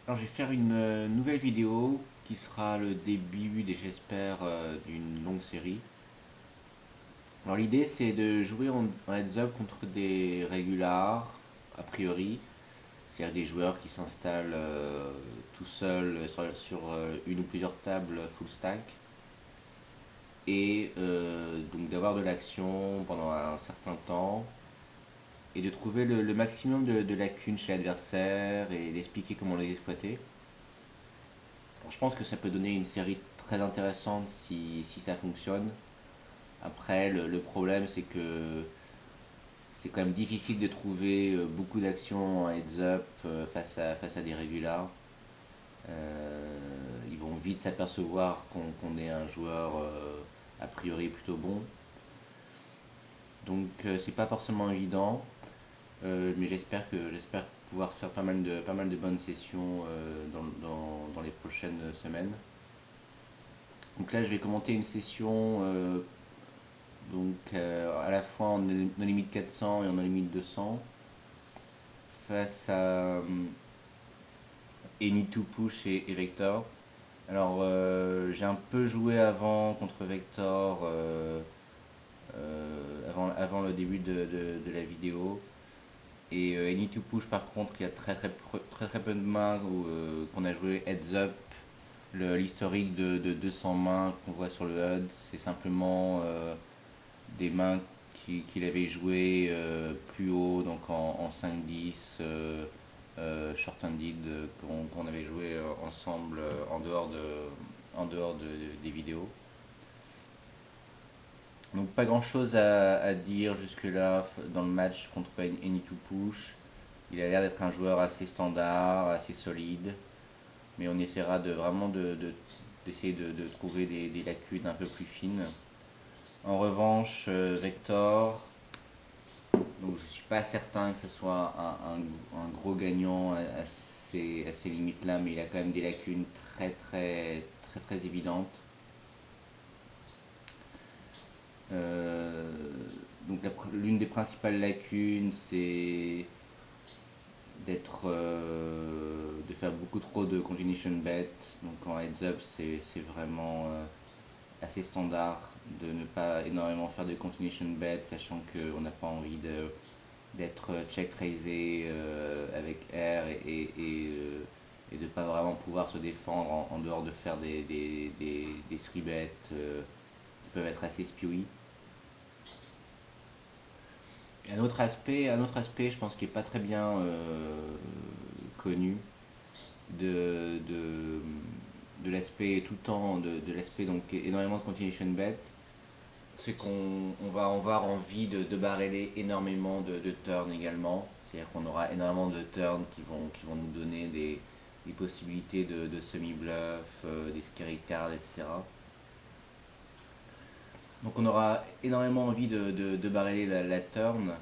Alors, je vais faire une nouvelle vidéo qui sera le début, j'espère, d'une longue série. Alors, l'idée c'est de jouer en heads up contre des régulars, a priori, c'est-à-dire des joueurs qui s'installent tout seuls sur une ou plusieurs tables full stack, et donc d'avoir de l'action pendant un certain temps et de trouver le maximum de lacunes chez l'adversaire et d'expliquer comment les exploiter. Je pense que ça peut donner une série très intéressante si ça fonctionne. Après, le problème, c'est que c'est quand même difficile de trouver beaucoup d'actions en heads up face à des régulars. Ils vont vite s'apercevoir qu'on est un joueur a priori plutôt bon. Donc c'est pas forcément évident, mais j'espère pouvoir faire pas mal de bonnes sessions dans les prochaines semaines. Donc là, je vais commenter une session à la fois en no limite 400 et en no limite 200 face à Any to Push et Vector. Alors j'ai un peu joué avant contre Vector avant le début de la vidéo. Et Any to Push par contre, il y a très peu de mains qu'on a joué heads up. L'historique de 200 mains qu'on voit sur le HUD, c'est simplement des mains qu'il avait joué plus haut, donc en 5-10, short-handed, qu'on avait joué ensemble des vidéos. Donc pas grand chose à dire jusque-là dans le match contre Any to Push. Il a l'air d'être un joueur assez standard, assez solide, mais on essaiera d'essayer de trouver des lacunes un peu plus fines. En revanche, Vector, donc je suis pas certain que ce soit un gros gagnant à ces limites-là, mais il a quand même des lacunes très évidentes. Euh, donc l'une des principales lacunes, c'est de faire beaucoup trop de continuation bet. Donc en heads up, c'est vraiment assez standard de ne pas énormément faire de continuation bet, sachant qu'on n'a pas envie d'être check raisé avec R et de ne pas vraiment pouvoir se défendre en dehors de faire des 3 bets qui peuvent être assez spewy. Et un autre aspect, je pense, qui est pas très bien connu de, de l'aspect tout le temps, de l'aspect donc énormément de continuation bet, c'est qu'on va avoir envie de barreler énormément de turns également. C'est-à-dire qu'on aura énormément de turns qui vont nous donner des possibilités de semi-bluff, des scary cards, etc. Donc on aura énormément envie de barreler la turn,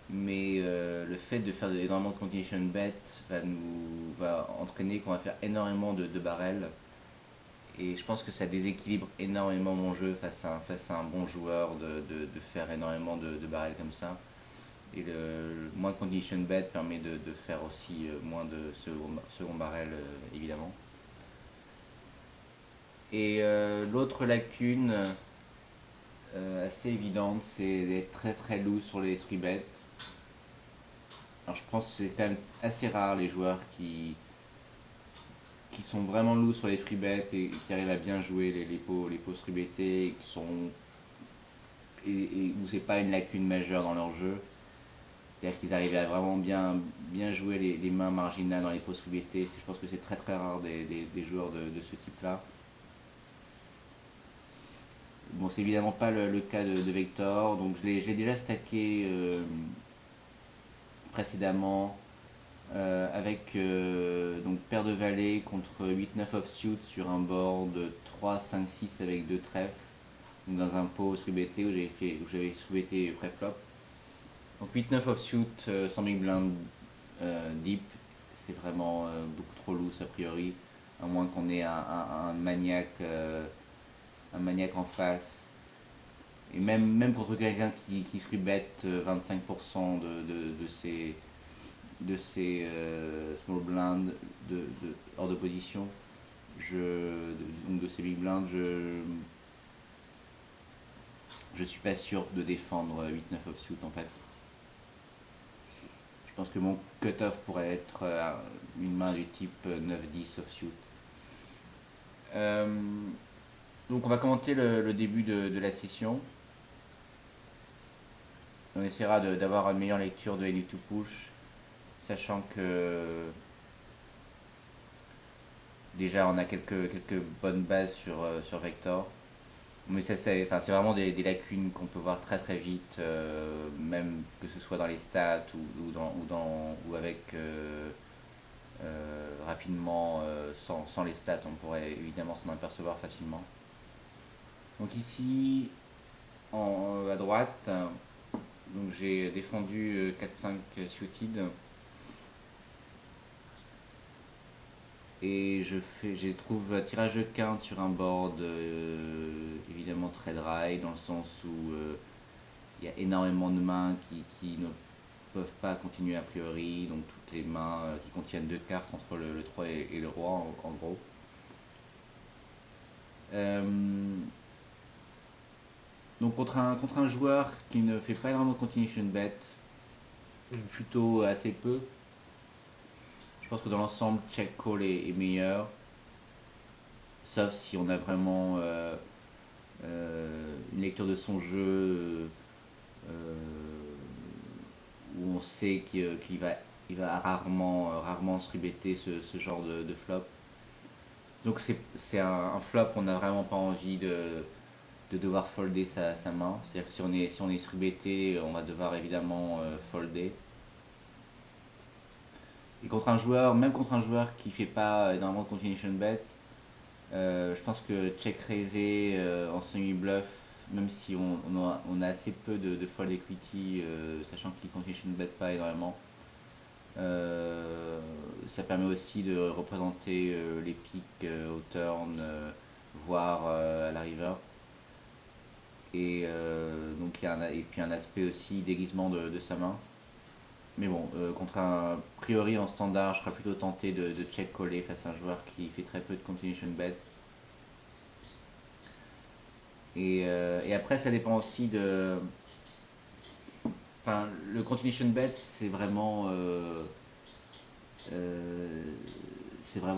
mais le fait de faire énormément de continuation bet va entraîner qu'on va faire énormément de barrels. Et je pense que ça déséquilibre énormément mon jeu face à un bon joueur de faire énormément de barrels comme ça. Et le moins de condition bet permet de faire aussi moins de second barrel, évidemment. Et l'autre lacune assez évidente, c'est d'être très loose sur les 3 bets. Alors je pense que c'est quand même assez rare les joueurs qui sont vraiment loose sur les free bets et qui arrivent à bien jouer les pots free bettés et où c'est pas une lacune majeure dans leur jeu. C'est-à-dire qu'ils arrivent à vraiment bien jouer les mains marginales dans les pots free bettés. Je pense que c'est très rare des joueurs de ce type-là. Bon, c'est évidemment pas le cas de Vector, donc j'ai déjà stacké précédemment avec donc paire de valets contre 8-9 offsuit sur un board 3-5-6 avec 2 trèfles, donc dans un pot 3BT où j'avais 3BT pré-flop. Donc 8-9 offsuit sans big blind deep, c'est vraiment beaucoup trop loose a priori, à moins qu'on ait un maniaque en face. Et même pour quelqu'un qui 3-bet 25% de ses de ces small blinds hors de position, donc de ces big blinds, je suis pas sûr de défendre 8-9 offsuit en fait. Je pense que mon cutoff pourrait être une main du type 9-10 offsuit. Donc on va commenter le début de la session. On essaiera d'avoir une meilleure lecture de Any to Push, sachant que déjà on a quelques bonnes bases sur Vector. Mais ça, c'est vraiment des lacunes qu'on peut voir très très vite, même que ce soit dans les stats ou avec rapidement, sans les stats, on pourrait évidemment s'en apercevoir facilement. Donc ici, à droite, donc j'ai défendu 4-5 suited. Et je trouve tirage de quinte sur un board évidemment très dry, dans le sens où il y a énormément de mains qui ne peuvent pas continuer a priori, donc toutes les mains qui contiennent deux cartes entre le 3 et le roi en gros. Donc contre un joueur qui ne fait pas énormément de continuation bet, plutôt assez peu, je pense que dans l'ensemble, check call est meilleur. Sauf si on a vraiment une lecture de son jeu où on sait qu'il va rarement se rebetter ce genre de flop. Donc c'est un flop, on n'a vraiment pas envie de devoir folder sa main. C'est-à-dire que si on est se on va devoir évidemment folder. Et même contre un joueur qui fait pas énormément de continuation bet, je pense que check raisé en semi-bluff, même si on a assez peu de fold equity, sachant qu'il continuation bet pas énormément, ça permet aussi de représenter les pics au turn, voire à la river. Et donc et puis un aspect aussi déguisement de sa main. Mais bon, contre un priori en standard, je serais plutôt tenté de check coller face à un joueur qui fait très peu de continuation bet. Et après, ça dépend aussi de. Enfin, le continuation bet, c'est vraiment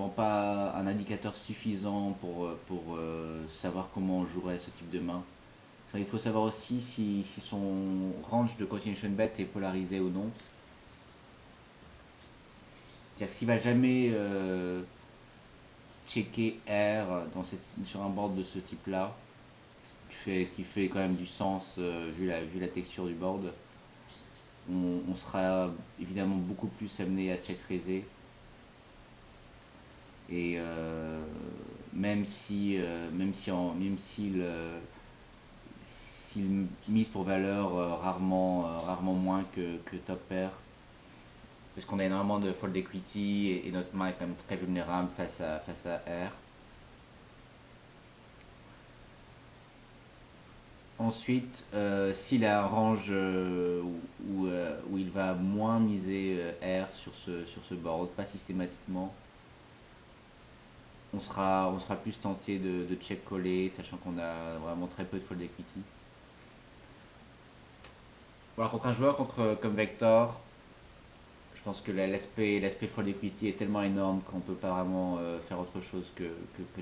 pas un indicateur suffisant pour savoir comment on jouerait ce type de main. Enfin, il faut savoir aussi si son range de continuation bet est polarisé ou non. C'est-à-dire que s'il va jamais checker R sur un board de ce type-là, ce qui fait quand même du sens vu la texture du board, on sera évidemment beaucoup plus amené à check raiser. Et s'il mise pour valeur rarement moins que top pair, parce qu'on a énormément de fold equity et notre main est quand même très vulnérable face à R. Ensuite, s'il a un range où il va moins miser R sur ce board, pas systématiquement, on sera plus tenté de check coller, sachant qu'on a vraiment très peu de fold equity. Voilà, contre un joueur comme Vector, je pense que l'aspect fold equity est tellement énorme qu'on ne peut pas vraiment faire autre chose que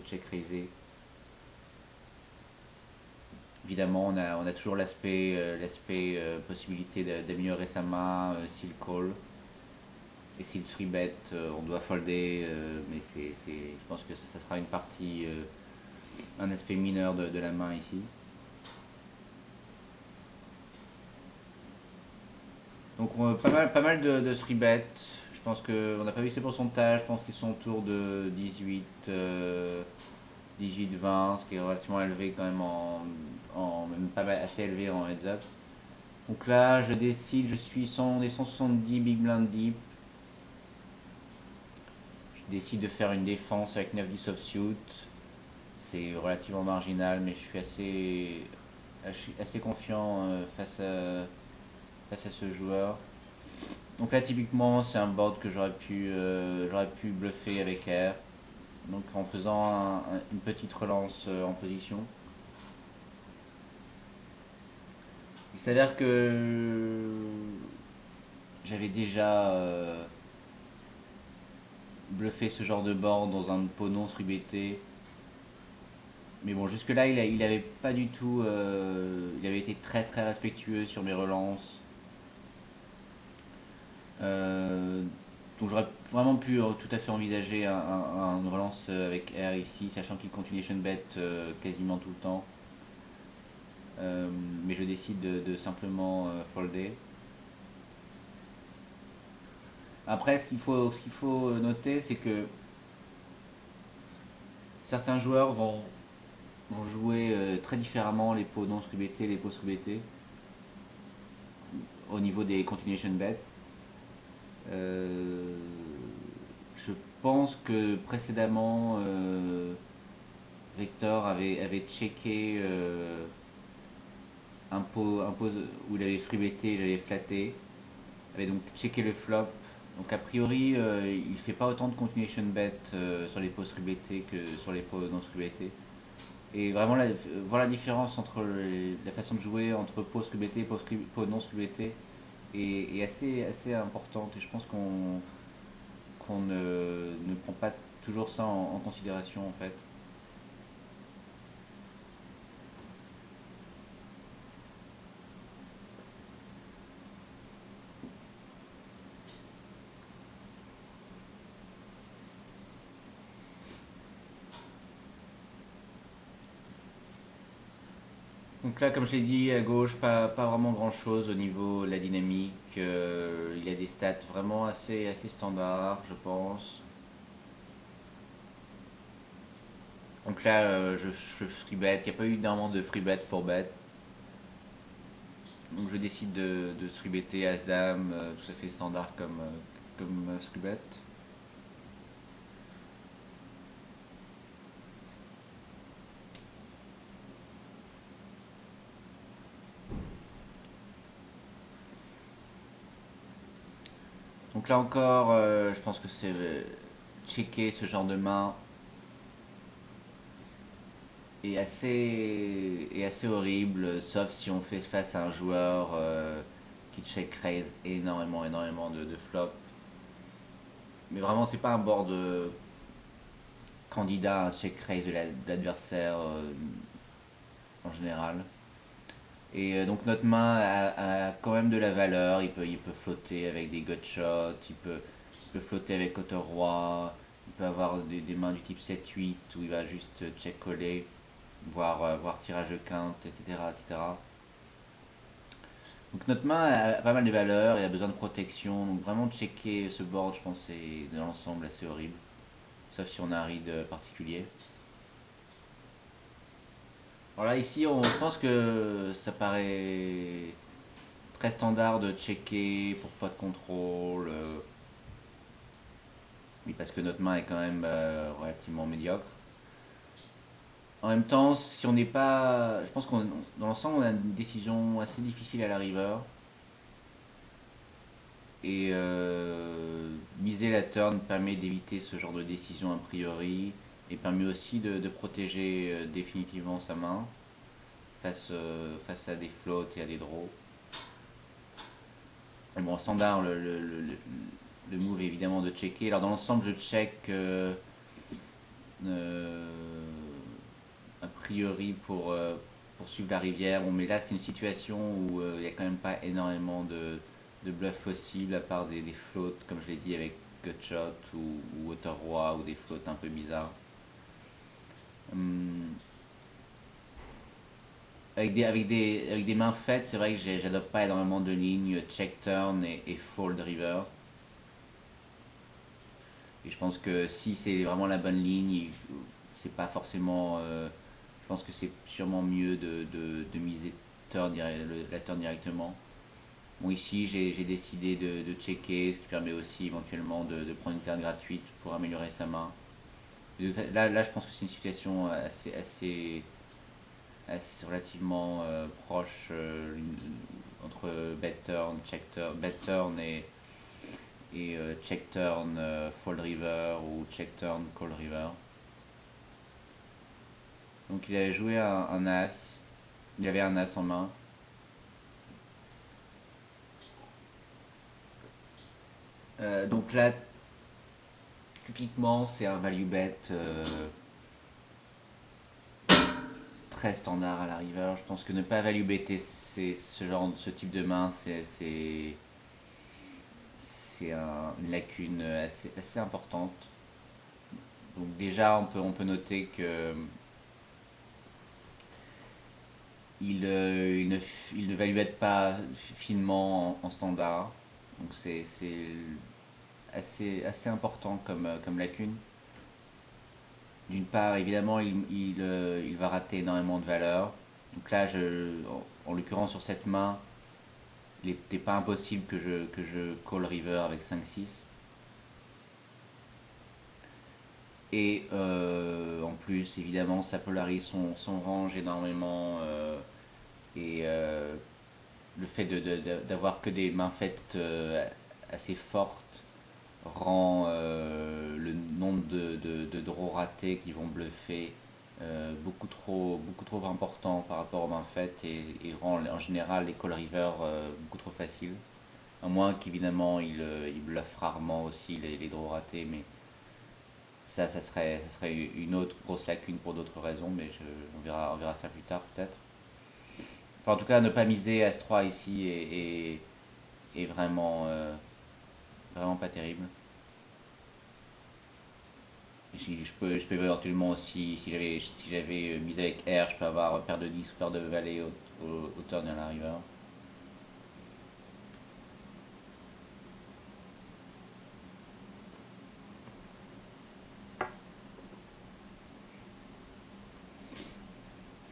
check raiser. Évidemment, on a toujours l'aspect possibilité d'améliorer sa main s'il call. Et s'il 3-bet, on doit folder, mais je pense que ça sera une partie, un aspect mineur de la main ici. Donc pas mal de 3-bet. Je pense qu'on n'a pas vu ses pourcentages, je pense qu'ils sont autour de 18, 18-20, ce qui est relativement élevé quand même même pas mal, assez élevé en heads up. Donc là, je décide, je suis des 170 big blind deep. Je décide de faire une défense avec 9-10 offsuit. C'est relativement marginal, mais je suis assez confiant face à ce joueur. Donc là, typiquement, c'est un board que j'aurais pu bluffer avec air. Donc en faisant une petite relance en position. Il s'avère que j'avais déjà bluffé ce genre de board dans un pot non 3BT. Mais bon, jusque-là, il avait pas du tout. Il avait été très très respectueux sur mes relances. Euh, donc j'aurais vraiment pu tout à fait envisager une relance avec R ici, sachant qu'il continuation bet quasiment tout le temps. Mais je décide de simplement folder. Après, ce qu'il faut noter, c'est que certains joueurs vont jouer très différemment les pots non SRUBT, les pots SRUBT au niveau des continuation bets. Euh, je pense que précédemment, Victor avait checké un pot où il avait FreeBT, j'avais flatté, avait donc checké le flop. Donc a priori, il fait pas autant de continuation bet sur les pots FreeBT que sur les pots non FreeBT. Et vraiment, voir la différence entre la façon de jouer entre pot FreeBT et pot non FreeBT est assez importante. Et je pense qu'on ne prend pas toujours ça en considération en fait. Donc là, comme je l'ai dit, à gauche, pas vraiment grand-chose au niveau de la dynamique. Il a des stats vraiment assez standards, je pense. Donc là, je free bet. Il n'y a pas eu d'énormément de free bet, for bet. Donc je décide de free better As-Dame, tout à fait standard comme free bet. Donc là encore, je pense que c'est checker ce genre de main est assez horrible, sauf si on fait face à un joueur qui check raise énormément de flop. Mais vraiment, c'est pas un board candidat à un check raise de l'adversaire en général. Et donc notre main a quand même de la valeur, il peut flotter avec des gut shots, il peut flotter avec auto-roi, il peut avoir des mains du type 7-8 où il va juste check-coller, voir tirage de quinte, etc., etc. Donc notre main a pas mal de valeur et a besoin de protection, donc vraiment checker ce board, je pense, c'est dans l'ensemble assez horrible, sauf si on a un read particulier. Voilà, ici, je pense que ça paraît très standard de checker pour pas de contrôle. Oui, parce que notre main est quand même relativement médiocre. En même temps, si on n'est pas. Je pense qu'on dans l'ensemble, on a une décision assez difficile à la river. Et miser la turn permet d'éviter ce genre de décision a priori. Et permet aussi de protéger définitivement sa main face à des floats et à des draws. Mais bon, standard, le move est évidemment de checker. Alors dans l'ensemble, je check euh, a priori pour suivre la rivière. Bon, mais là, c'est une situation où il n'y a quand même pas énormément de bluffs possibles, à part des floats, comme je l'ai dit, avec gutshot ou water-roi, ou des floats un peu bizarres. Hum, avec des mains faites, c'est vrai que j'adopte pas énormément de lignes check turn et fold river. Et je pense que si c'est vraiment la bonne ligne, c'est pas forcément. Je pense que c'est sûrement mieux de miser la turn directement. Bon, ici, j'ai décidé de checker, ce qui permet aussi éventuellement de prendre une turn gratuite pour améliorer sa main. Là, je pense que c'est une situation assez relativement proche entre bet turn, check turn, bet turn et check turn fold river ou check turn call river. Donc il avait joué un as, il avait un as en main. Donc là, typiquement, c'est un value bet très standard à la river. Je pense que ne pas value better ce type de main, c'est une lacune assez importante. Donc déjà, on peut noter que il ne value pas finement en standard. Donc c'est assez important comme lacune. D'une part, évidemment, il va rater énormément de valeur. Donc là, en l'occurrence sur cette main, il n'était pas impossible que je call river avec 5-6. Et en plus, évidemment, ça polarise son range énormément. Et le fait d'avoir que des mains faites assez fortes rend le nombre de draws ratés qui vont bluffer beaucoup trop important par rapport aux mains faites et rend en général les call river beaucoup trop faciles. À moins qu'évidemment il bluffe rarement aussi les draws ratés, mais ça serait une autre grosse lacune pour d'autres raisons, mais on verra ça plus tard peut-être. Enfin, en tout cas, ne pas miser As-3 ici est vraiment, vraiment pas terrible. Je peux éventuellement aussi, si j'avais misé avec R, je peux avoir paire de 10 ou paire de valet au turn à la river.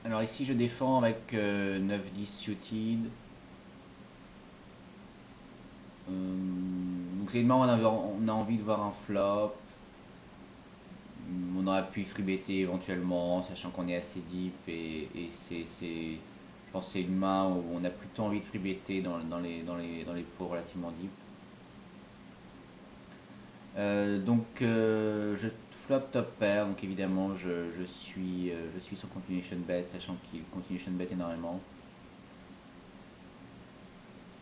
Alors ici je défends avec 9-10 suited. Donc c'est une main où on a envie de voir un flop. On aurait pu free better éventuellement, sachant qu'on est assez deep et je pense que c'est une main où on a plutôt envie de free better dans les pots relativement deep. Je flop top pair, donc évidemment je suis sur continuation bet, sachant qu'il continuation bet énormément.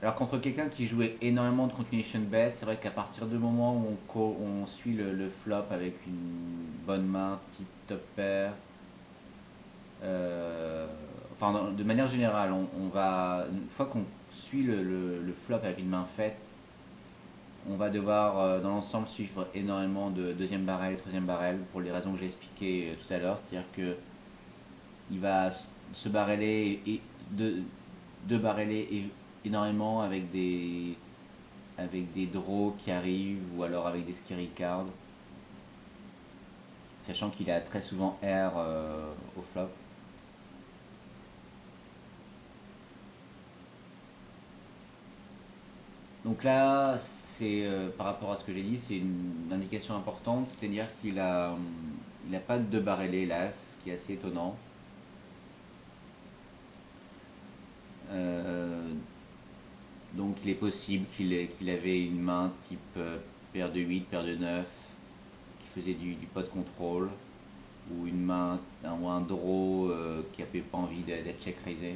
Alors contre quelqu'un qui jouait énormément de continuation bet, c'est vrai qu'à partir du moment où on suit le flop avec une bonne main type top pair, enfin de manière générale, une fois qu'on suit le flop avec une main faite, on va devoir dans l'ensemble suivre énormément de deuxième barrel, troisième barrel pour les raisons que j'ai expliquées tout à l'heure, c'est-à-dire que il va se barreler et de barreler énormément avec des draws qui arrivent ou alors avec des scary cards, sachant qu'il a très souvent R au flop. Donc là, c'est par rapport à ce que j'ai dit, c'est une indication importante, c'est-à-dire il a pas de deux barrelés là, ce qui est assez étonnant. Euh, donc il est possible qu'il avait une main type paire de 8, paire de 9, qui faisait du pot control, ou une main ou un draw qui n'avait pas envie d'être check raisé.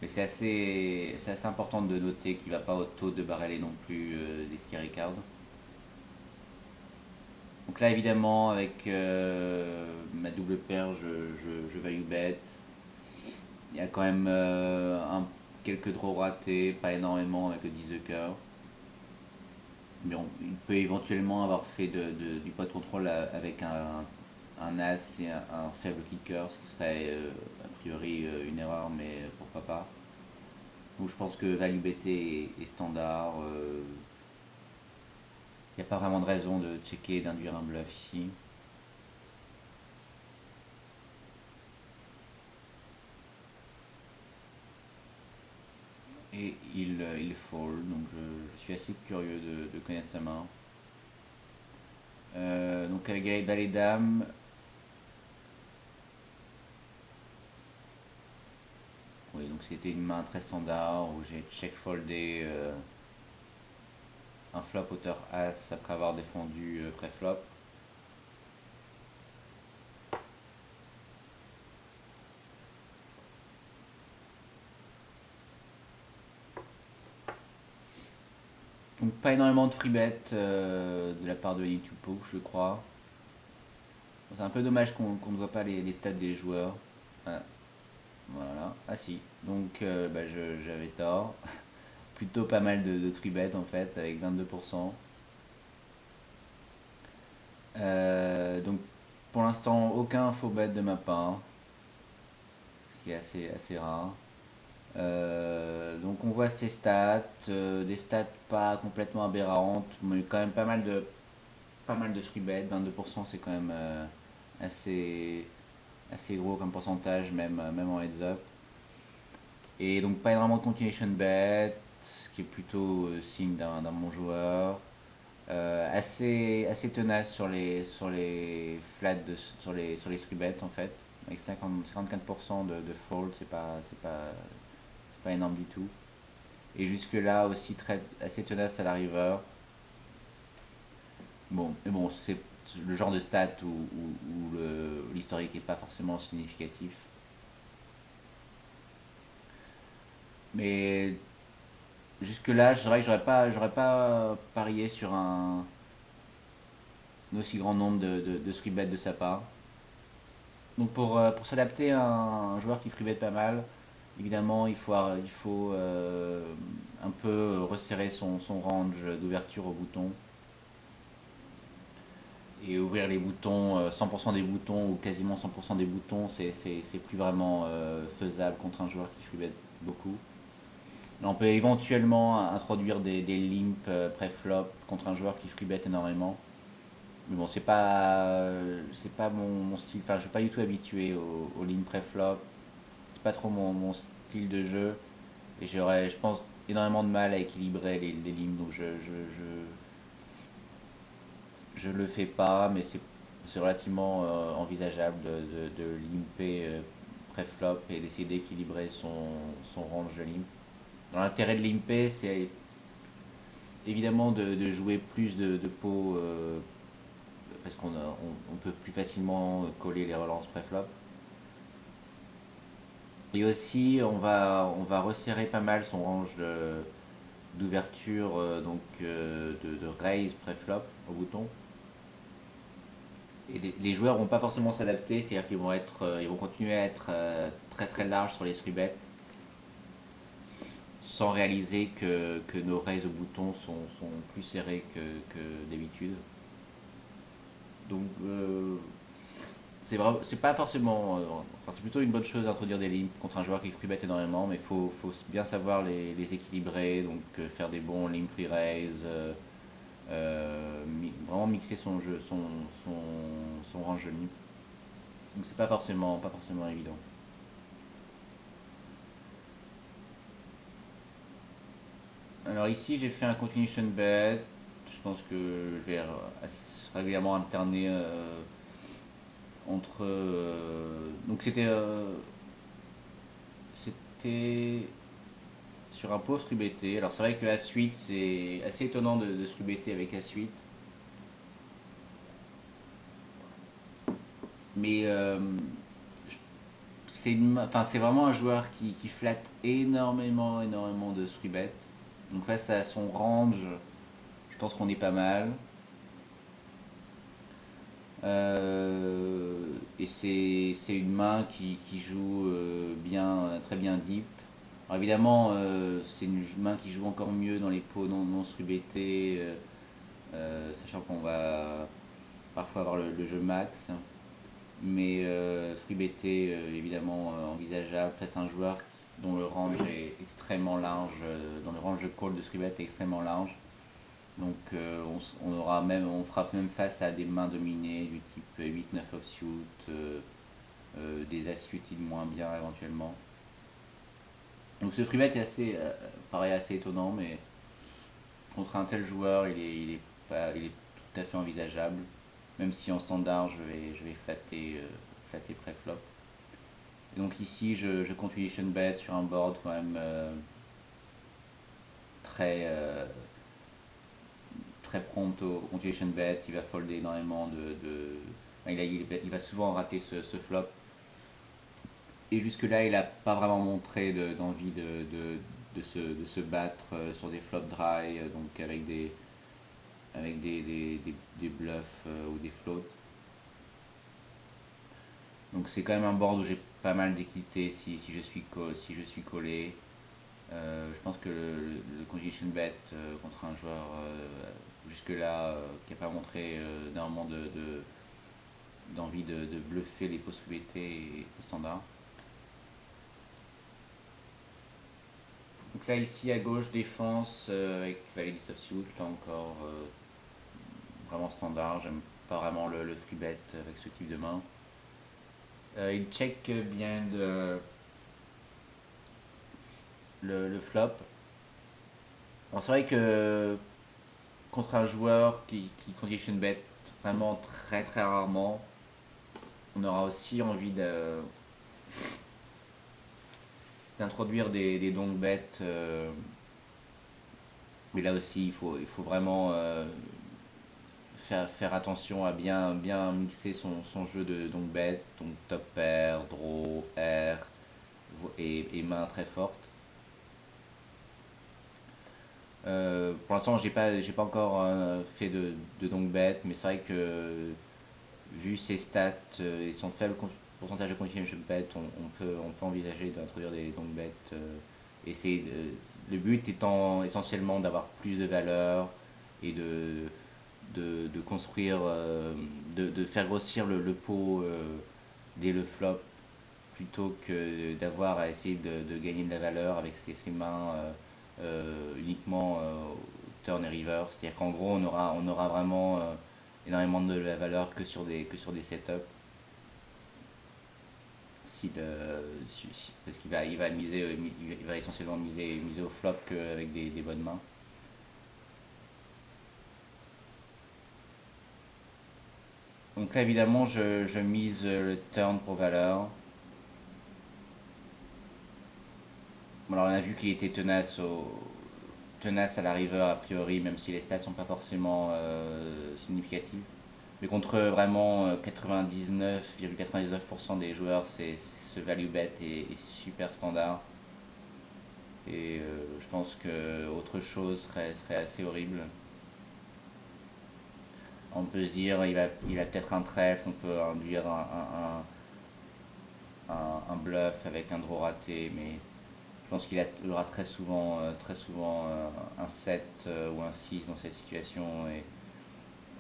Mais c'est assez important de noter qu'il ne va pas au taux de barreler non plus des scary cards. Donc là évidemment avec ma double paire je value bet. Il y a quand même quelques draws ratés, pas énormément avec le 10 de cœur. Mais il peut éventuellement avoir fait du pot contrôle avec un as et un faible kicker, ce qui serait a priori une erreur, mais pourquoi pas. Donc je pense que value BT est standard. Il n'y a pas vraiment de raison de checker, d'induire un bluff ici. Et il fold, donc je suis assez curieux de connaître sa main. Donc avec valet dame, oui, donc c'était une main très standard où j'ai check foldé un flop hauteur As après avoir défendu pré-flop. Donc pas énormément de free bet de la part de Itupo, je crois. C'est un peu dommage qu'on ne voit pas les stats des joueurs. Ah, voilà. Ah si. Donc bah, j'avais tort. Plutôt pas mal de free bet en fait, avec 22%. Donc pour l'instant, aucun faux bet de ma part, ce qui est assez rare. Donc on voit ces stats, des stats pas complètement aberrantes, mais quand même pas mal de free bet. 22% c'est quand même assez gros comme pourcentage, même en heads up. Et donc pas énormément de continuation bet, ce qui est plutôt signe d'un bon joueur. Assez tenace sur les flats, sur les free bets en fait. Avec 54% de fold, c'est pas énorme du tout. Et jusque là aussi assez tenace à la river. Bon, mais bon, c'est le genre de stat où l'historique n'est pas forcément significatif. Mais jusque là, je dirais que j'aurais pas parié sur un aussi grand nombre de free bets de sa part. Donc pour s'adapter à un joueur qui free bet pas mal, évidemment il faut un peu resserrer son range d'ouverture au bouton et ouvrir les boutons, 100% des boutons ou quasiment 100% des boutons, c'est plus vraiment faisable contre un joueur qui free bet beaucoup. On peut éventuellement introduire des limps pré-flop contre un joueur qui free bet énormément. Mais bon, c'est pas mon style. Enfin, je suis pas du tout habitué au limp pré-flop. C'est pas trop mon style de jeu. Et j'aurais, je pense, énormément de mal à équilibrer les limps. Donc je le fais pas, mais c'est relativement envisageable de limper pré-flop et d'essayer d'équilibrer son range de limp. L'intérêt de limper, c'est évidemment de jouer plus de pots parce on peut plus facilement coller les relances pré-flop. Et aussi, on va resserrer pas mal son range d'ouverture, donc de raise pré-flop au bouton. Et les joueurs vont pas forcément s'adapter, c'est-à-dire ils vont continuer à être très larges sur les 3 bets sans réaliser que nos raises au bouton sont plus serrés que d'habitude. Donc c'est pas forcément, enfin c'est plutôt une bonne chose d'introduire des limps contre un joueur qui free bet énormément, mais faut bien savoir les équilibrer, donc faire des bons limp re-raise, vraiment mixer son jeu, son range de limp. Donc c'est pas forcément évident. Alors ici j'ai fait un continuation bet. Je pense que je vais régulièrement alterner entre. Donc c'était sur un pot free Alors c'est vrai que la suite c'est assez étonnant de free avec la suite. Mais c'est vraiment un joueur qui flatte énormément de free bet. Donc face à son range, je pense qu'on est pas mal. Et c'est une main qui joue très bien deep. Alors évidemment, c'est une main qui joue encore mieux dans les pots non sous-bettés, sachant qu'on va parfois avoir le jeu max. Mais free betté, évidemment envisageable face à un joueur dont le range est extrêmement large, dont le range de call de free bet est extrêmement large. Donc on fera même face à des mains dominées du type 8-9 offsuit, des as suited moins bien éventuellement. Donc ce free bet paraît assez étonnant, mais contre un tel joueur, il est tout à fait envisageable. Même si en standard, je vais flatter pré-flop. Et donc ici, je continuation bet sur un board quand même très très prompt au continuation bet, il va folder énormément enfin, il va souvent rater ce flop. Et jusque-là, il n'a pas vraiment montré d'envie de se battre sur des flops dry, donc avec des bluffs ou des floats. Donc c'est quand même un board où j'ai pas mal d'équité si je suis collé. Je pense que le continuation bet contre un joueur jusque-là qui n'a pas montré énormément d'envie de bluffer les possibilités et standards. Donc là ici à gauche défense avec valet 10 offsuit, là encore vraiment standard, j'aime pas vraiment le free bet avec ce type de main. Il check bien le flop. Alors c'est vrai que contre un joueur qui condition bet vraiment très très rarement, on aura aussi envie d'introduire des donk bets. Mais là aussi, il faut vraiment faire attention à bien mixer son jeu de donk bet, donc top pair, draw, air et main très forte. Pour l'instant, j'ai pas encore fait de donk bet, mais c'est vrai que vu ses stats et son faible pourcentage de continuation bet, on peut envisager d'introduire des donk bet. Et le but étant essentiellement d'avoir plus de valeur et de construire, de faire grossir le pot dès le flop plutôt que d'avoir à essayer de gagner de la valeur avec ses mains uniquement turn et river. C'est-à-dire qu'en gros, on aura vraiment énormément de la valeur que sur des setups. Parce qu'il il va essentiellement miser au flop qu'avec des bonnes mains. Donc là évidemment je mise le turn pour valeur. Bon, alors on a vu qu'il était tenace à la river a priori, même si les stats sont pas forcément significatives. Mais contre vraiment 99,99% des joueurs, ce value bet est super standard. Et je pense que autre chose serait assez horrible. On peut se dire il a peut-être un trèfle, on peut induire un bluff avec un draw raté, mais je pense qu'il aura très souvent un 7 ou un 6 dans cette situation.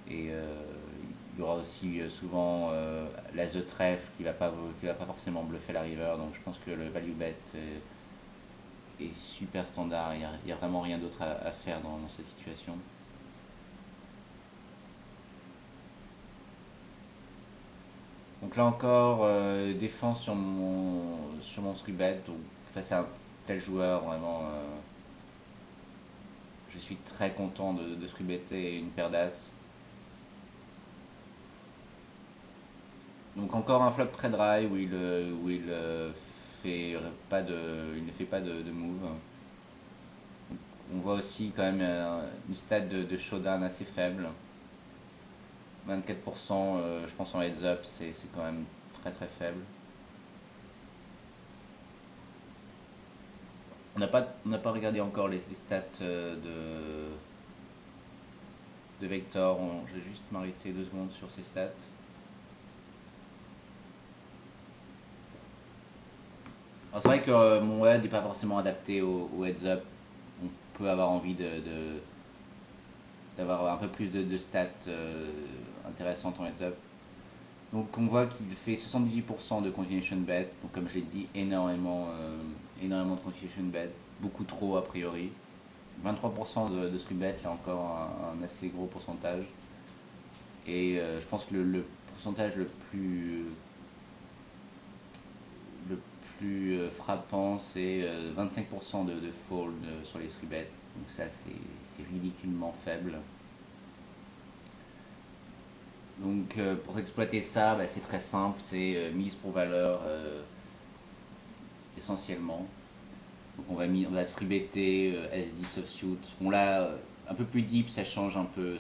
Et il y aura aussi souvent l'as de trèfle qui va pas forcément bluffer la river. Donc je pense que le value bet est super standard. Il y a vraiment rien d'autre à faire dans cette situation. Donc là encore, défense sur mon 3-bet. Donc face à un tel joueur, vraiment, je suis très content de 3-better une paire d'as. Donc encore un flop très dry où il fait pas il ne fait pas de move. On voit aussi quand même une stat de showdown assez faible. 24%, je pense en heads up, c'est quand même très très faible. On n'a pas regardé encore les stats de Vector. Je vais juste m'arrêter 2 secondes sur ces stats. Alors c'est vrai que mon head n'est pas forcément adapté au heads up. On peut avoir envie d'avoir un peu plus de stats intéressantes en heads up. Donc on voit qu'il fait 78% de continuation bet, donc comme j'ai dit, énormément de continuation bet, beaucoup trop a priori. 23% de 3-bet, là encore un assez gros pourcentage. Et je pense que le pourcentage le plus frappant, c'est 25% de fold sur les 3-bet. Donc ça, c'est ridiculement faible. Donc pour exploiter ça, c'est très simple, c'est mise pour valeur essentiellement. Donc on va 3-better S10 offsuit. Bon là, un peu plus deep, ça change un peu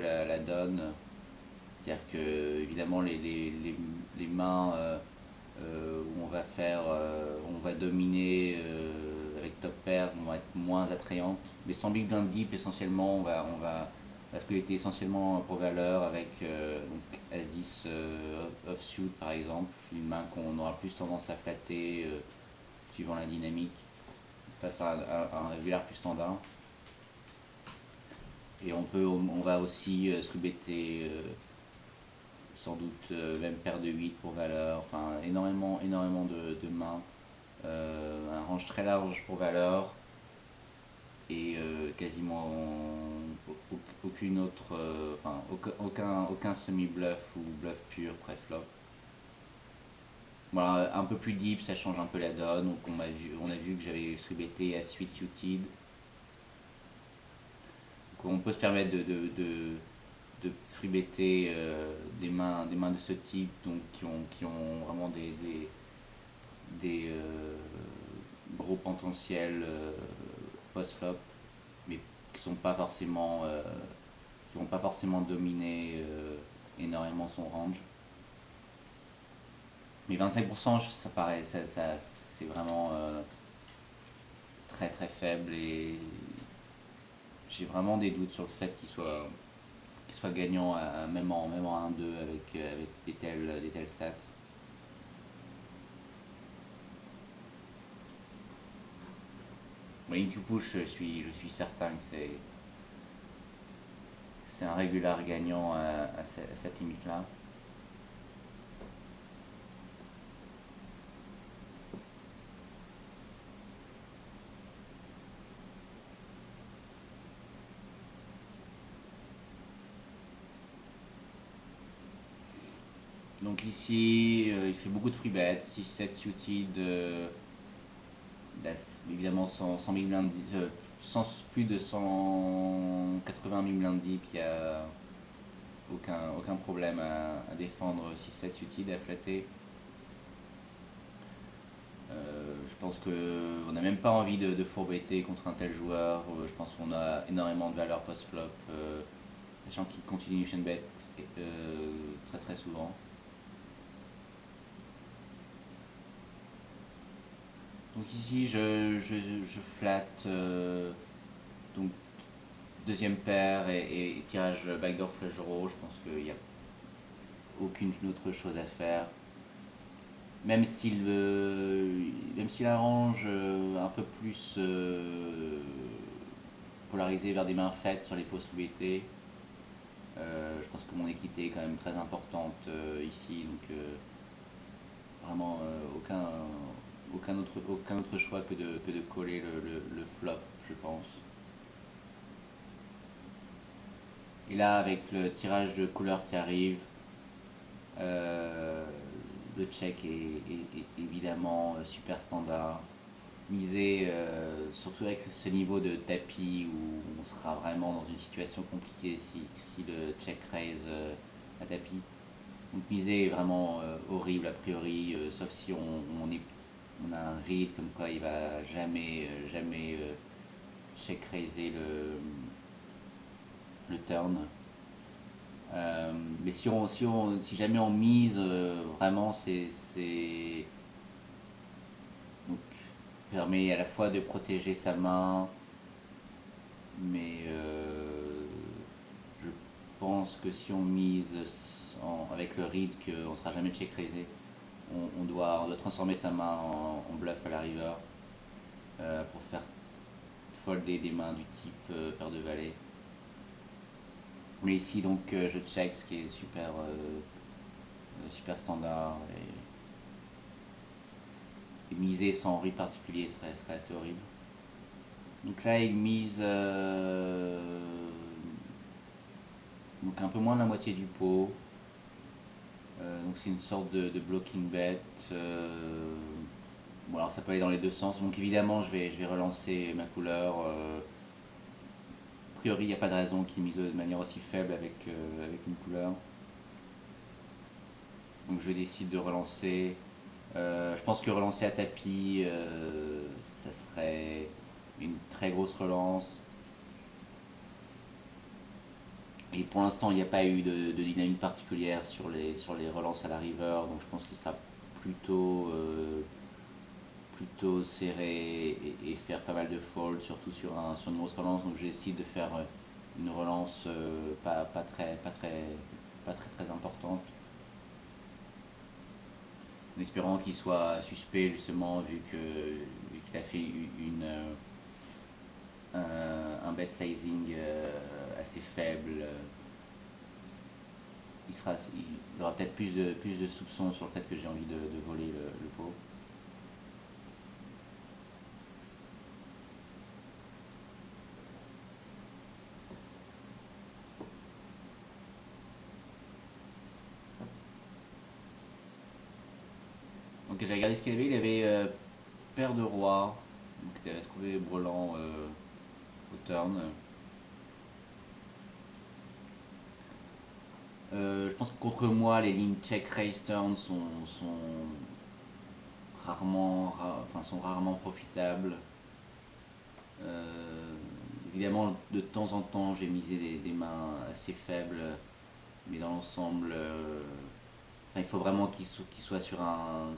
la donne. C'est-à-dire que évidemment les mains où on va dominer avec top pair vont être moins attrayantes. Mais sans big blind deep, essentiellement, on va splitter essentiellement pour valeur avec donc As-10 offsuit par exemple, une main qu'on aura plus tendance à flatter suivant la dynamique, face à un régulier plus standard. Et on va aussi sous-better sans doute même paire de 8 pour valeur, enfin énormément de mains, un range très large pour valeur et quasiment aucune autre, enfin aucun semi-bluff ou bluff pur pré-flop. Voilà, un peu plus deep, ça change un peu la donne. Donc on a vu que j'avais sous-betté à suite suited. Donc on peut se permettre de free-better des mains de ce type, donc qui ont vraiment des gros potentiels post-flop, mais qui vont pas forcément dominer énormément son range. Mais 25%, ça paraît, c'est vraiment très très faible et j'ai vraiment des doutes sur le fait qu'il soit gagnant même en 1-2 avec des telles stats. Mais into push, je suis certain que c'est un régular gagnant à cette limite-là. Donc ici, il fait beaucoup de free bet, 6-7 suited, évidemment sans big blind, sans plus de 180 big blind deep, il n'y a aucun problème à défendre 6-7 suited, à flatter. Je pense qu'on n'a même pas envie de fourbetter contre un tel joueur. Je pense qu'on a énormément de valeur post-flop, sachant qu'il continue bet très très souvent. Donc ici je flatte donc deuxième paire et tirage backdoor flush draw. Je pense qu'il n'y a aucune autre chose à faire. Même s'il arrange un peu plus polarisé vers des mains faites sur les possibilités, je pense que mon équité est quand même très importante ici, donc vraiment aucun autre choix que de coller le flop, je pense. Et là, avec le tirage de couleur qui arrive, le check est évidemment super standard. Miser, surtout avec ce niveau de tapis où on sera vraiment dans une situation compliquée si le check raise à tapis. Donc miser est vraiment horrible a priori, sauf si on a un read comme quoi il va jamais check raiser le turn. Mais si jamais on mise, vraiment, donc, permet à la fois de protéger sa main, mais je pense que si on mise avec le read qu'on ne sera jamais check raisé, on doit transformer sa main en bluff à la river pour faire folder des mains du type paire de valet. Mais ici donc je check, ce qui est super standard, et miser sans read particulier serait assez horrible. Donc là il mise donc un peu moins de la moitié du pot. Donc c'est une sorte de blocking bet. Bon, alors ça peut aller dans les deux sens. Donc évidemment je vais relancer ma couleur. A priori il n'y a pas de raison qu'il mise de manière aussi faible avec une couleur. Donc je décide de relancer. Je pense que relancer à tapis, ça serait une très grosse relance. Et pour l'instant, il n'y a pas eu de dynamique particulière sur les relances à la river, donc je pense qu'il sera plutôt, plutôt serré et faire pas mal de folds, surtout sur une grosse relance. Donc j'essaie de faire une relance pas très importante, en espérant qu'il soit suspect justement vu qu'il a fait un bet sizing assez faible. Il aura peut-être plus de soupçons sur le fait que j'ai envie de voler le pot. Donc j'ai regardé ce qu'il avait, il avait paire de roi, donc il avait trouvé brelan au turn. Je pense que contre moi, les lignes check raise turn sont sont rarement profitables. Évidemment, de temps en temps, j'ai misé des mains assez faibles, mais dans l'ensemble, il faut vraiment qu'il soit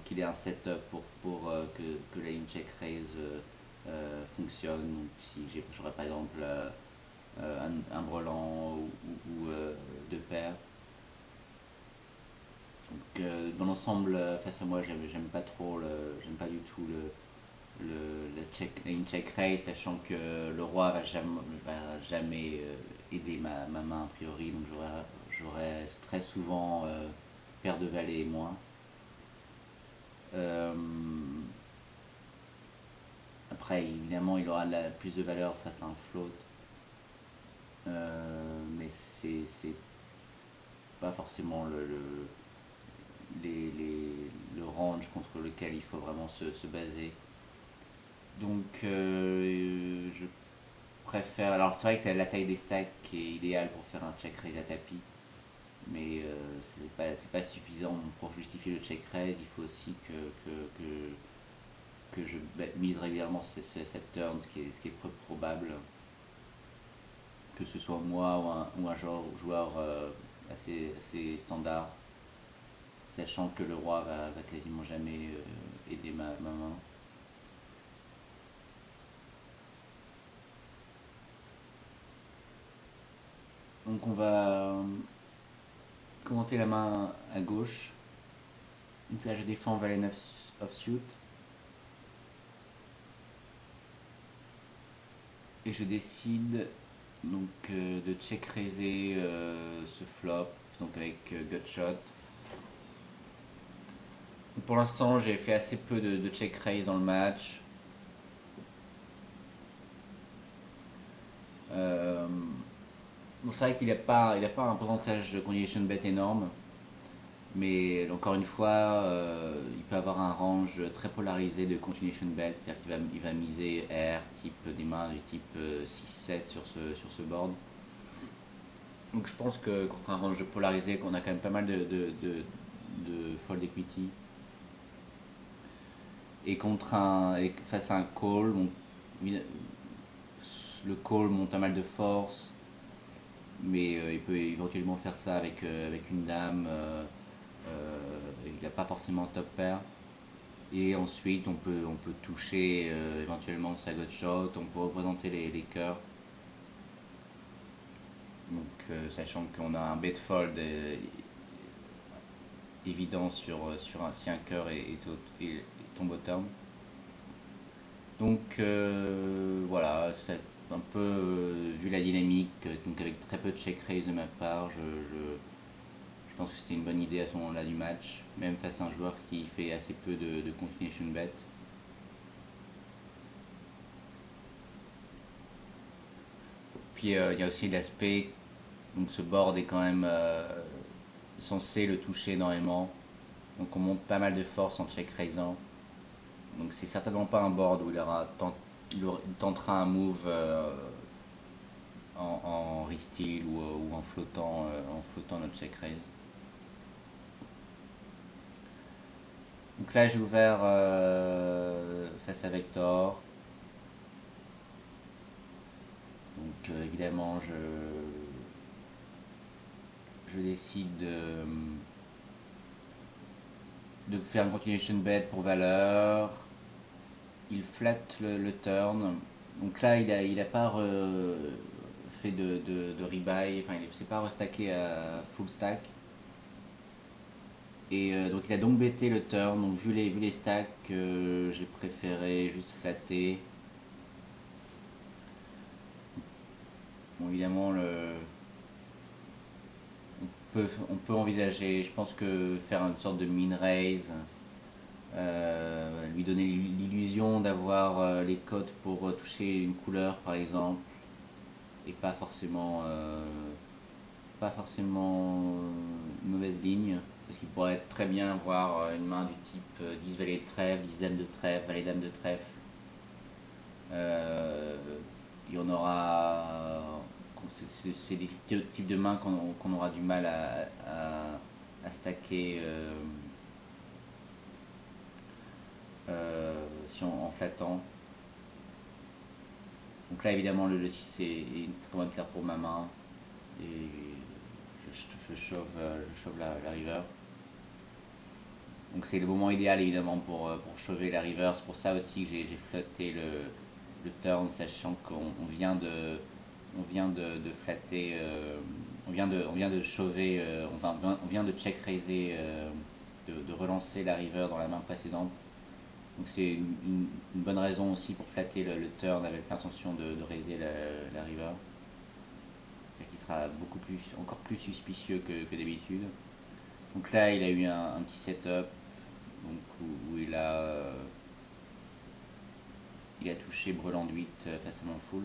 qu'il ait un setup pour que la ligne check raise fonctionne. Donc, si j'aurais par exemple un brelan ou deux paires. Donc, dans l'ensemble, face à moi, j'aime pas trop, j'aime pas du tout la ligne check raise, sachant que le roi va jamais aider ma main a priori, donc j'aurais très souvent paire de valet et moins. Euh, Après, évidemment, il aura plus de valeur face à un float, mais c'est pas forcément le range contre lequel il faut vraiment se baser. Donc, je préfère. Alors, c'est vrai que la taille des stacks est idéale pour faire un check raise à tapis, mais c'est pas suffisant pour justifier le check raise. Il faut aussi que je mise régulièrement cette turn, ce qui est peu probable, que ce soit moi ou un joueur assez standard, sachant que le roi va quasiment jamais aider ma main. Donc on va commenter la main à gauche. Donc là je défends valet 9 offsuit. Et je décide donc de check raiser ce flop, donc avec gutshot. Pour l'instant j'ai fait assez peu de check raise dans le match. Bon, c'est vrai qu'il n'a pas un pourcentage de continuation bet énorme, mais encore une fois, il peut avoir un range très polarisé de continuation bet, c'est-à-dire qu'il va miser R, type des mains du type 6-7 sur ce board. Donc je pense que contre un range polarisé, qu'on a quand même pas mal de fold equity. Et face à un call, donc, le call monte pas mal de force, mais il peut éventuellement faire ça avec une dame. Il n'a pas forcément top pair. Et ensuite, on peut toucher éventuellement sa gut shot, on peut représenter les cœurs. Donc, sachant qu'on a un bet fold évident si un cœur tombe au turn. Donc, voilà, c'est un peu vu la dynamique, donc avec très peu de check raise de ma part, je pense que c'était une bonne idée à ce moment-là du match, même face à un joueur qui fait assez peu de continuation bet. Puis il y a aussi l'aspect, donc ce board est quand même censé le toucher énormément, donc on monte pas mal de force en check raisant. Donc c'est certainement pas un board où il tentera un move en re-steal ou en flottant notre check raise. Donc là j'ai ouvert face à Vector. Donc évidemment je décide de faire une continuation bet pour valeur. Il flatte le turn. Donc là, il a pas fait de rebuy, enfin il s'est pas restacké à full stack. Et donc il a donc bêté le turn. Donc vu les stacks, j'ai préféré juste flatter. Bon, évidemment, on peut envisager, je pense que faire une sorte de min raise, lui donner l'illusion d'avoir les cotes pour toucher une couleur par exemple, et pas forcément une mauvaise ligne, parce qu'il pourrait très bien avoir une main du type 10 valet de trèfle, 10 dame de trèfle, valet dame de trèfle. Il y en aura. C'est des types de mains qu'on aura du mal à stacker en flattant. Donc là, évidemment, le 6 est une très bonne carte pour ma main. Et je chauffe la river. Donc c'est le moment idéal, évidemment, pour chauffer la river. C'est pour ça aussi que j'ai flotté le turn, sachant qu'on vient de flatter, on vient de chauver, on vient de check raiser, de relancer la river dans la main précédente. Donc c'est une bonne raison aussi pour flatter le turn avec l'intention de raiser la river. C'est-à-dire qu'il sera encore plus suspicieux que d'habitude. Donc là, il a eu un petit setup donc, où il a touché brelan de 8 face à mon full.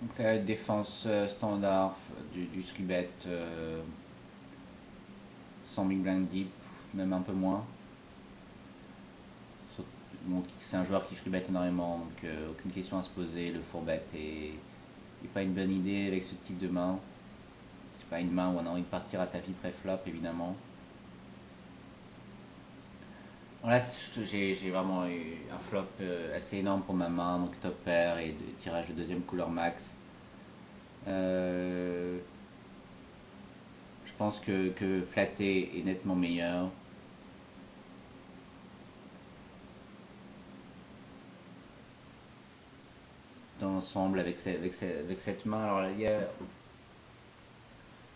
Donc là, défense standard du 3-bet, 100 000 blind deep, même un peu moins. Donc c'est un joueur qui 3-bet énormément, donc aucune question à se poser. Le 4-bet est pas une bonne idée avec ce type de main. C'est pas une main où on a envie de partir à tapis pré-flop, évidemment. Là, j'ai vraiment eu un flop assez énorme pour ma main, donc top pair et tirage de deuxième couleur max. Je pense que flatter est nettement meilleur. Dans l'ensemble, avec cette main, alors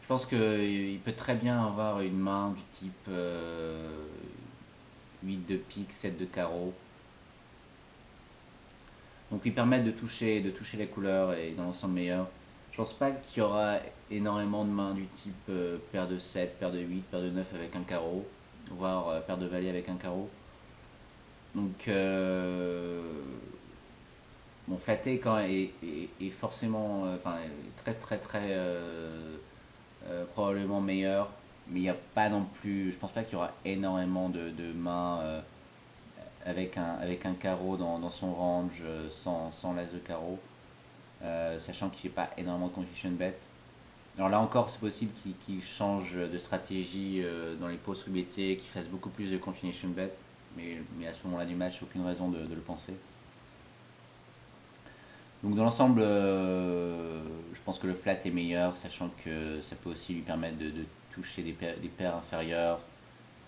je pense qu'il peut très bien avoir une main du type 8 de pique, 7 de carreau. Donc lui permettre de toucher les couleurs et dans l'ensemble meilleur. Je pense pas qu'il y aura énormément de mains du type paire de 7, paire de 8, paire de 9 avec un carreau, voire paire de valet avec un carreau. Donc bon, flatter quand même est forcément, enfin très probablement meilleur, mais il n'y a pas non plus, je pense pas qu'il y aura énormément de mains avec un carreau dans son range sans l'as de carreau, sachant qu'il n'y a pas énormément de confusion bet. Alors là encore, c'est possible qu'il change de stratégie dans les posts rebêtés, qu'il fasse beaucoup plus de continuation bet, mais à ce moment-là du match, aucune raison de le penser. Donc dans l'ensemble, je pense que le flat est meilleur, sachant que ça peut aussi lui permettre de toucher des paires inférieures.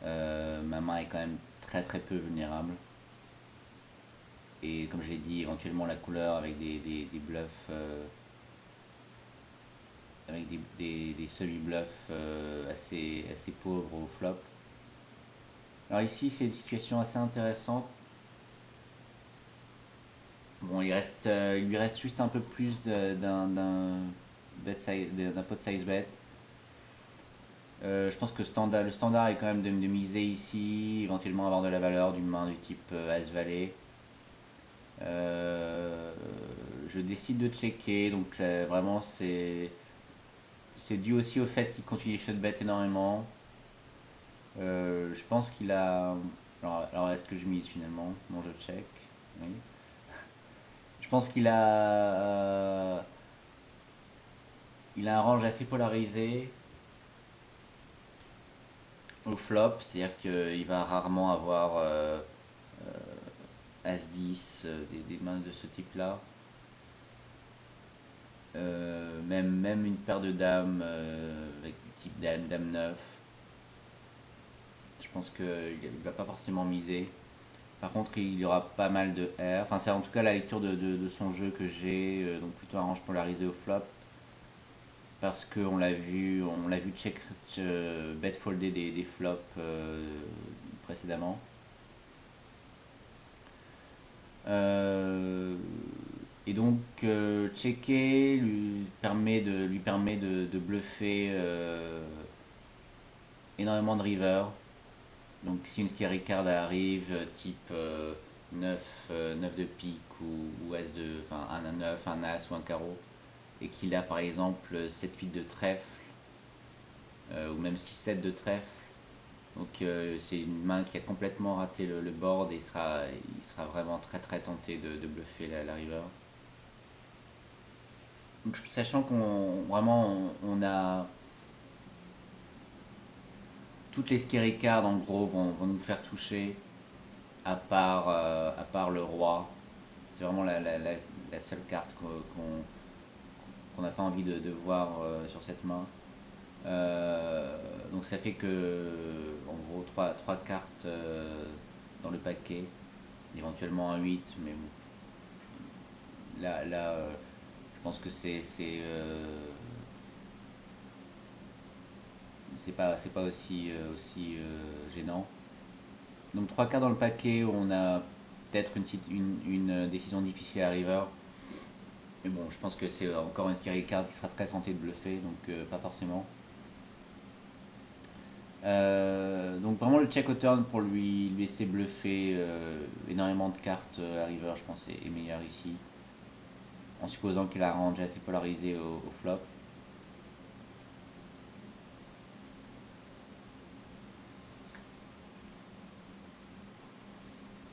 Ma main est quand même très peu vulnérable. Et comme je l'ai dit, éventuellement la couleur avec des bluffs, avec des semi-bluffs assez pauvres au flop. Alors ici, c'est une situation assez intéressante. Bon, il lui reste juste un peu plus d'un pot size bet. Je pense que le standard est quand même de miser ici, éventuellement avoir de la valeur d'une main du type As-Valet. Euh, je décide de checker, donc vraiment c'est dû aussi au fait qu'il continue shot bet énormément. Je pense qu'il a. Alors, est-ce que je mise finalement? Non, je check. Oui. Je pense il a un range assez polarisé au flop, c'est-à-dire qu'il va rarement avoir As-10, des mains de ce type-là. Même une paire de dames avec du type dame, dame 9. Je pense qu'il ne va pas forcément miser. Par contre, il y aura pas mal de R. Enfin, c'est en tout cas la lecture de son jeu que j'ai, donc plutôt un range polarisé au flop. Parce on l'a vu check bet folder des flops précédemment. Euh, et donc checker lui permet de bluffer énormément de river. Donc si une scary card arrive type 9 de pique ou As de, enfin un 9, un As ou un carreau, et qu'il a par exemple 7-8 de trèfle, ou même 6-7 de trèfle, donc c'est une main qui a complètement raté le board et il sera vraiment très très tenté de bluffer la river. Donc, sachant qu'on vraiment on a toutes les scary cards en gros vont nous faire toucher à part le roi. C'est vraiment la seule carte qu'on n'a pas envie de voir sur cette main. Donc ça fait que en gros trois cartes dans le paquet, éventuellement un 8, mais bon, là je pense que c'est pas aussi gênant. Donc trois cartes dans le paquet où on a peut-être une décision difficile à river. Mais bon, je pense que c'est encore une série de cartes qui sera très tentée de bluffer, donc pas forcément. Donc vraiment le check au turn pour lui laisser bluffer énormément de cartes à river, je pense est meilleur ici. En supposant qu'il a un range assez polarisé au flop.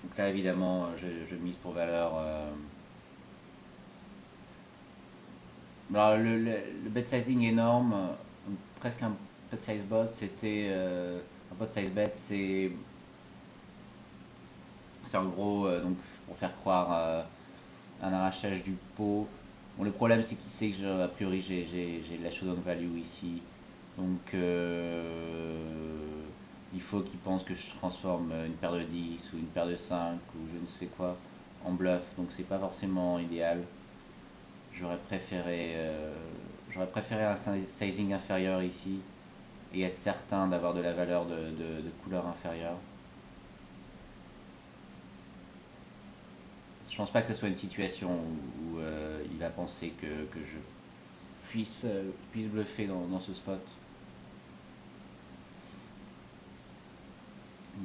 Donc là évidemment je mise pour valeur. Alors le bet sizing énorme, presque un pot size bot, c'était un pot size bet, c'est en gros donc pour faire croire un arrachage du pot. Bon, le problème c'est qu'il sait que a priori j'ai de la showdown value ici, donc il faut qu'il pense que je transforme une paire de 10 ou une paire de 5 ou je ne sais quoi en bluff, donc c'est pas forcément idéal. J'aurais préféré, euh, J'aurais préféré un sizing inférieur ici et être certain d'avoir de la valeur de couleur inférieure. Je pense pas que ce soit une situation où il va penser que je puisse bluffer dans ce spot.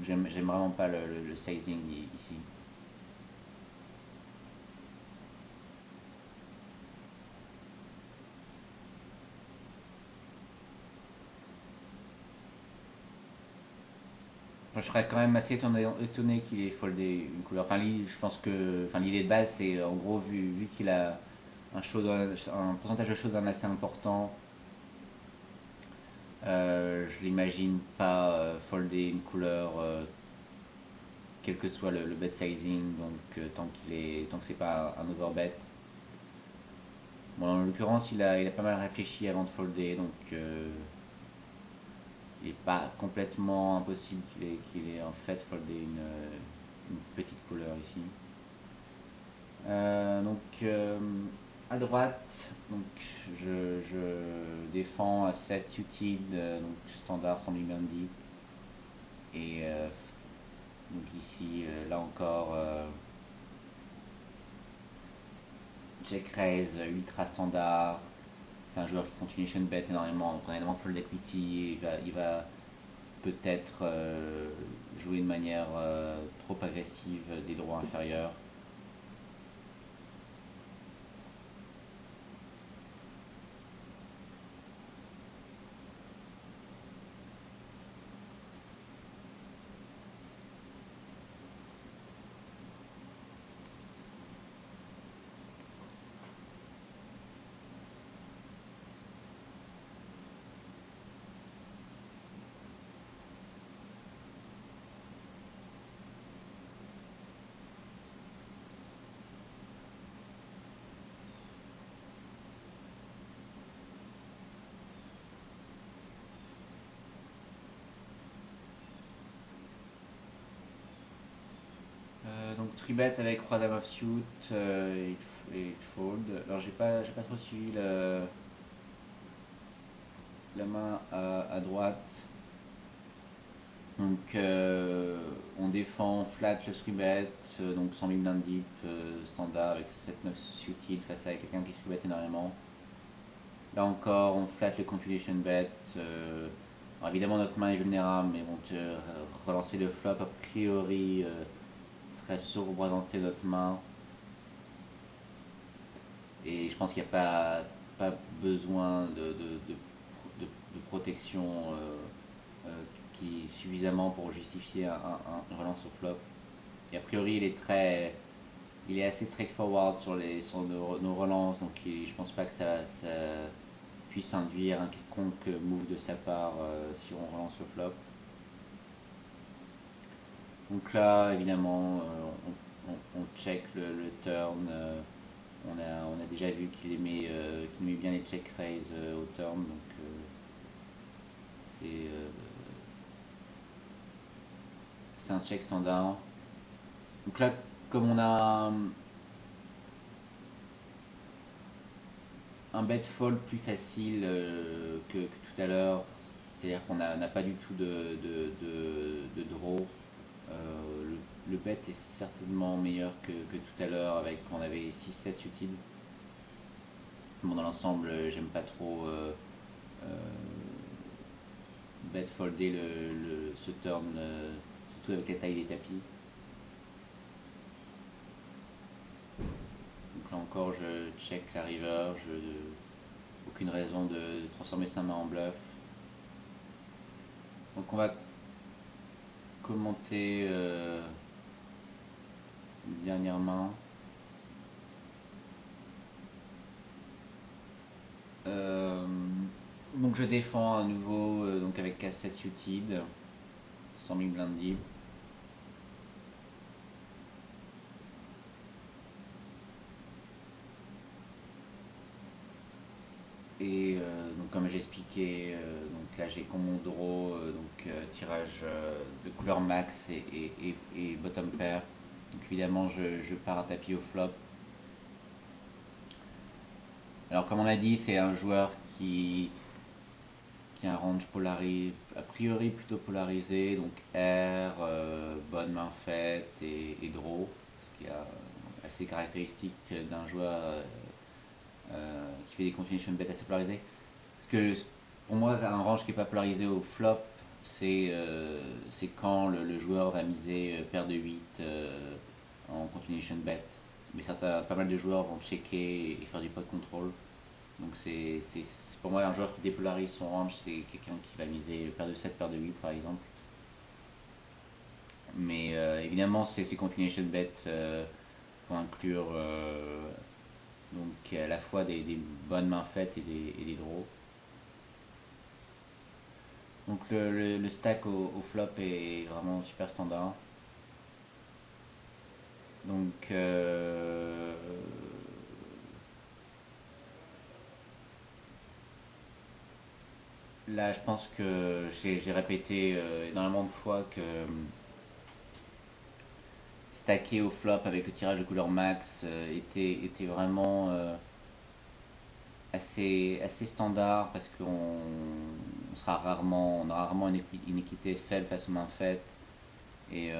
J'aime vraiment pas le sizing ici. Enfin, je serais quand même assez étonné qu'il ait foldé une couleur. Enfin, je pense que enfin, l'idée de base, c'est en gros, vu qu'il a un pourcentage de showdown assez important, je l'imagine pas folder une couleur, quel que soit le bet sizing, donc tant que c'est pas un overbet. Bon, en l'occurrence, il a pas mal réfléchi avant de folder, donc il n'est pas complètement impossible qu'il ait en fait foldé une petite couleur ici. Donc à droite, donc je défends à 7 suited, donc standard sans big blind deep. Et donc ici, là encore, check raise ultra standard. C'est un joueur qui continue bet énormément, donc on a énormément de fold equity. Il va peut-être jouer de manière trop agressive des droits inférieurs. 3-bet avec Roi Dame offsuit et fold. Alors j'ai pas trop suivi la main à droite. Donc on défend flat le 3-bet, donc 100 000 blind deep standard avec 7-9 suited face à quelqu'un qui 3-bet énormément. Là encore on flatte le compilation bet. Alors évidemment notre main est vulnérable, mais bon, relancer le flop a priori serait surreprésenter notre main. Et je pense qu'il n'y a pas besoin de protection qui est suffisamment pour justifier une relance au flop. Et a priori il est assez straightforward sur nos relances, donc je pense pas que ça puisse induire un quelconque move de sa part si on relance le flop. Donc là évidemment on check le turn. On a déjà vu qu'il aimait bien les check raise au turn, donc c'est un check standard. Donc là, comme on a un bet fold plus facile que tout à l'heure, c'est-à-dire qu'on n'a pas du tout de draw, le bet est certainement meilleur que tout à l'heure avec on avait 6-7 suited. Bon, dans l'ensemble, j'aime pas trop bet folder ce turn, surtout avec la taille des tapis. Donc là encore, je check la river, aucune raison de transformer sa main en bluff. Donc on va commenter une dernière main. Donc je défends à nouveau donc avec K7 suited, 100 000 blind deep. Et donc comme j'ai expliqué, donc là j'ai comme mon draw, tirage de couleur max et bottom pair. Donc évidemment je pars à tapis au flop. Alors comme on l'a dit, c'est un joueur qui a un range polarisé, a priori plutôt polarisé, donc air, bonne main faite et draw, ce qui est assez caractéristique d'un joueur qui fait des continuation bet assez polarisées. Parce que pour moi, un range qui n'est pas polarisé au flop, c'est quand le joueur va miser paire de 8 en continuation bet. Mais pas mal de joueurs vont checker et faire du pot control. Donc pour moi un joueur qui dépolarise son range, c'est quelqu'un qui va miser paire de 7, paire de 8 par exemple. Mais évidemment ces continuation bet vont inclure donc à la fois des bonnes mains faites et des draws. Donc le stack au flop est vraiment super standard. Donc là je pense que j'ai répété énormément de fois que stacker au flop avec le tirage de couleur max était vraiment assez standard parce qu'on on aura rarement une équité faible face aux mains faites et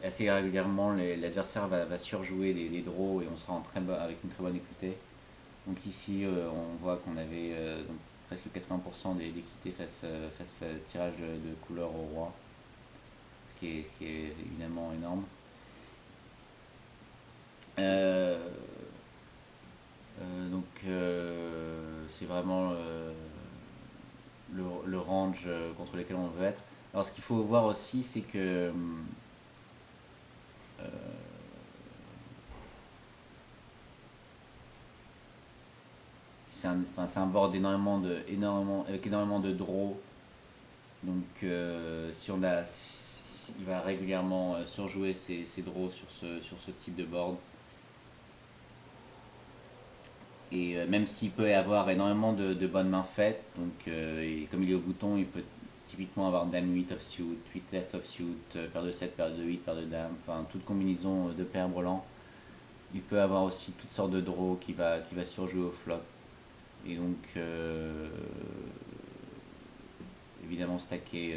assez régulièrement l'adversaire va surjouer les draws et on sera avec une très bonne équité. Donc ici on voit qu'on avait donc presque 80% d'équité face à tirage de couleur au roi, ce qui est évidemment énorme. Donc c'est vraiment le range contre lequel on veut être. Alors ce qu'il faut voir aussi, c'est que c'est un board avec énormément de draws. Donc il va régulièrement surjouer ses draws sur ce type de board. Et même s'il peut y avoir énormément de bonnes mains faites, donc et comme il est au bouton, il peut typiquement avoir dame 8 offsuit, 8 less offsuit, paire de 7, paire de 8, paire de dame, enfin toute combinaison de paires brelan. Il peut avoir aussi toutes sortes de draws qui va surjouer au flop. Et donc évidemment stacker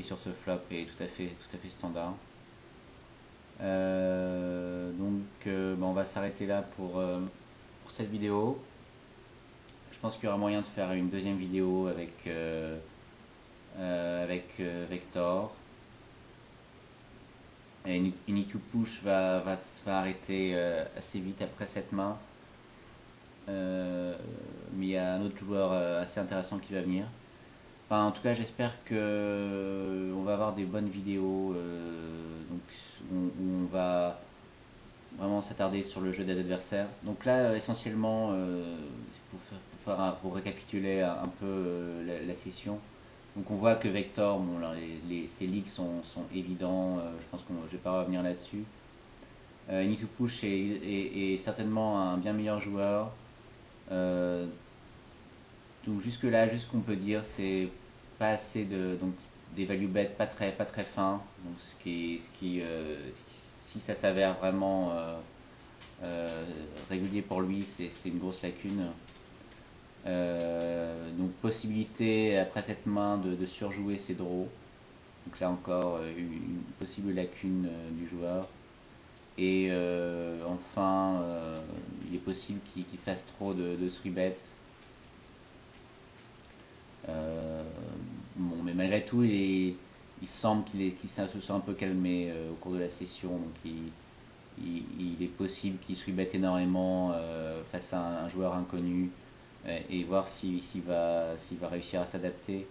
sur ce flop est tout à fait standard. On va s'arrêter là pour cette vidéo. Je pense qu'il y aura moyen de faire une deuxième vidéo avec Vector. Et Any2 Push va arrêter assez vite après cette main. Mais il y a un autre joueur assez intéressant qui va venir. Enfin, en tout cas, j'espère que on va avoir des bonnes vidéos où on va vraiment s'attarder sur le jeu des adversaires. Donc là, essentiellement, pour récapituler un peu la session. Donc on voit que Vector, bon, là, ses leaks sont évidents, je pense que je ne vais pas revenir là-dessus. Any2 Push est certainement un bien meilleur joueur. Donc jusque là, juste ce qu'on peut dire, c'est pas assez donc des value bets pas très fins. Donc si ça s'avère vraiment régulier pour lui, c'est une grosse lacune. Donc possibilité après cette main de surjouer ses draws. Donc là encore une possible lacune du joueur. Et enfin, il est possible qu'il fasse trop de 3-bet. Bon, mais malgré tout, il semble qu'il se soit un peu calmé au cours de la session. Donc il est possible qu'il 3-bet énormément face à un joueur inconnu et voir s'il va réussir à s'adapter.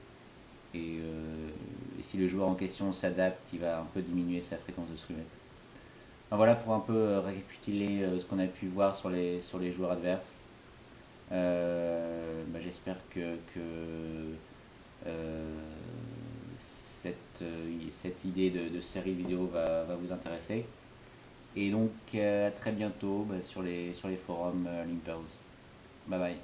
Et si le joueur en question s'adapte, il va un peu diminuer sa fréquence de 3-bet. Voilà pour un peu récapituler ce qu'on a pu voir sur les joueurs adverses. J'espère que cette idée de série vidéo va vous intéresser. Et donc à très bientôt sur les forums Limpers. Bye bye.